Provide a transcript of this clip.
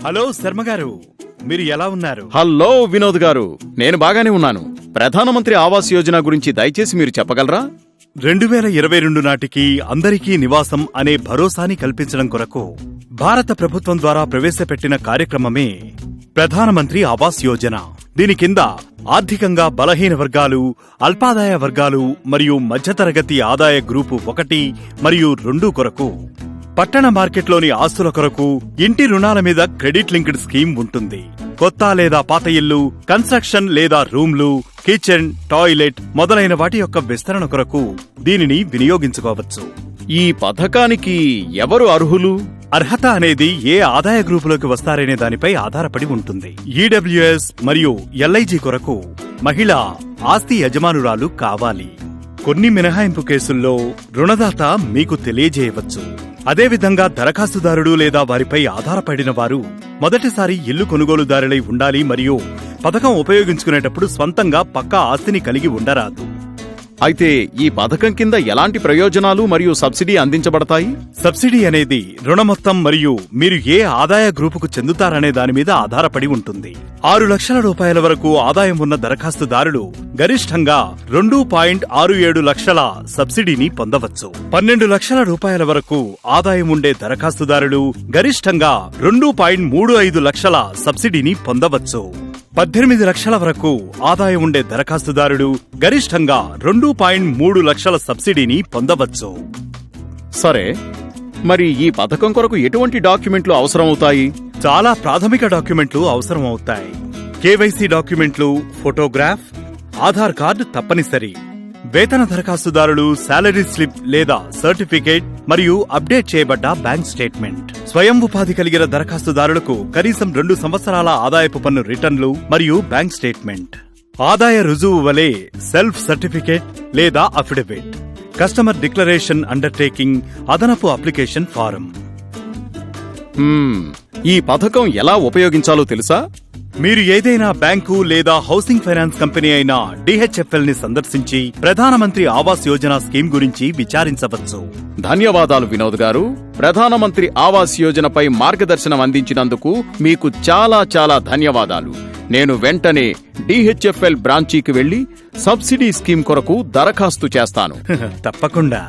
Hello Sharma గారు, మీరు ఎలా ఉన్నారు? హలో వినోద్ గారు, నేను బాగానే ఉన్నాను. ప్రధానమంత్రి ఆవాస్ యోజన గురించి దయచేసి మీరు చెప్పగలరా? 2022 నాటికి అందరికీ నివాసం అనే భరోసాని కల్పించడం కొరకు భారత ప్రభుత్వం ద్వారా ప్రవేశపెట్టిన కార్యక్రమమే ప్రధానమంత్రి ఆవాస్ యోజన. దీని కింద ఆర్థికంగా బలహీన వర్గాలు, అల్పాదాయ వర్గాలు మరియు మధ్యతరగతి ఆదాయ గ్రూపు 1 మరియు 2 కొరకు పట్టణ మార్కెట్లోని ఆస్తుల కొరకు ఇంటి రుణాల మీద క్రెడిట్ లింక్డ్ స్కీమ్ ఉంటుంది. కొత్త లేదా పాత ఇల్లు, కన్స్ట్రక్షన్ లేదా రూమ్లు, కిచెన్, టాయిలెట్ మొదలైన వాటి యొక్క విస్తరణ కొరకు దీనిని వినియోగించుకోవచ్చు. ఈ పథకానికి ఎవరు అర్హులు? అర్హత అనేది ఏ ఆదాయ గ్రూపులోకి వస్తారనే దానిపై ఆధారపడి ఉంటుంది. ఈడబ్ల్యూఎస్ మరియు ఎల్ఐజీ కొరకు మహిళ ఆస్తి యజమానురాలు కావాలి. కొన్ని మినహాయింపు కేసుల్లో రుణదాత మీకు తెలియజేయవచ్చు. అదేవిధంగా దరఖాస్తుదారుడు లేదా వారిపై ఆధారపడిన వారు మొదటిసారి ఇల్లు కొనుగోలుదారులై ఉండాలి మరియు పథకం ఉపయోగించుకునేటప్పుడు స్వంతంగా పక్కా ఆస్తిని కలిగి ఉండరాదు. అయితే ఈ పథకం కింద ఎలాంటి ప్రయోజనాలు మరియు సబ్సిడీ అందించబడతాయి? సబ్సిడీ అనేది రుణ మొత్తం మరియు మీరు ఏ ఆదాయ గ్రూపుకు చెందుతారనే దాని మీద ఆధారపడి ఉంటుంది. 6 లక్షల రూపాయల వరకు ఆదాయం ఉన్న దరఖాస్తుదారులు గరిష్టంగా 2.67 లక్షల సబ్సిడీని పొందవచ్చు. 12 లక్షల రూపాయల వరకు ఆదాయం ఉండే దరఖాస్తుదారులు గరిష్టంగా 2.35 లక్షల సబ్సిడీని పొందవచ్చు. 18 లక్షల వరకు ఆదాయం ఉండే దరఖాస్తుదారుడు గరిష్టంగా 2.3 లక్షల సబ్సిడీని పొందవచ్చు. సరే, మరి ఈ పథకం కొరకు ఎటువంటి డాక్యుమెంట్లు అవసరమవుతాయి? చాలా ప్రాథమిక డాక్యుమెంట్లు అవసరమవుతాయి. కేవైసీ డాక్యుమెంట్లు, ఫోటోగ్రాఫ్, ఆధార్ కార్డు తప్పనిసరి. వేతన దరఖాస్తుదారులు శాలరీ స్లిప్ లేదా సర్టిఫికేట్ మరియు అప్డేట్ చేయబడ్డ బ్యాంక్ స్టేట్మెంట్. స్వయం ఉపాధి కలిగిన దరఖాస్తుదారులకు కనీసం 2 సంవత్సరాల ఆదాయపు పన్ను రిటర్న్లు మరియు బ్యాంక్ స్టేట్మెంట్. ఆదాయ రుజువు వలె సెల్ఫ్ సర్టిఫికేట్ లేదా అఫిడవిట్, కస్టమర్ డిక్లరేషన్ అండర్టేకింగ్, అదనపు అప్లికేషన్ ఫారం. ఈ పథకం ఎలా ఉపయోగించాలో తెలుసా? మీరు ఏదైనా బ్యాంకు లేదా హౌసింగ్ ఫైనాన్స్ కంపెనీ అయిన DHFL ని సందర్శించి ప్రధానమంత్రి ఆవాస్ యోజన స్కీమ్ గురించి విచారించవచ్చు. ధన్యవాదాలు వినోద్ గారు. ప్రధానమంత్రి ఆవాస్ యోజనపై మార్గదర్శనం అందించినందుకు మీకు చాలా చాలా ధన్యవాదాలు. నేను వెంటనే DHFL బ్రాంచీకి వెళ్లి సబ్సిడీ స్కీమ్ కొరకు దరఖాస్తు చేస్తాను. తప్పకుండా.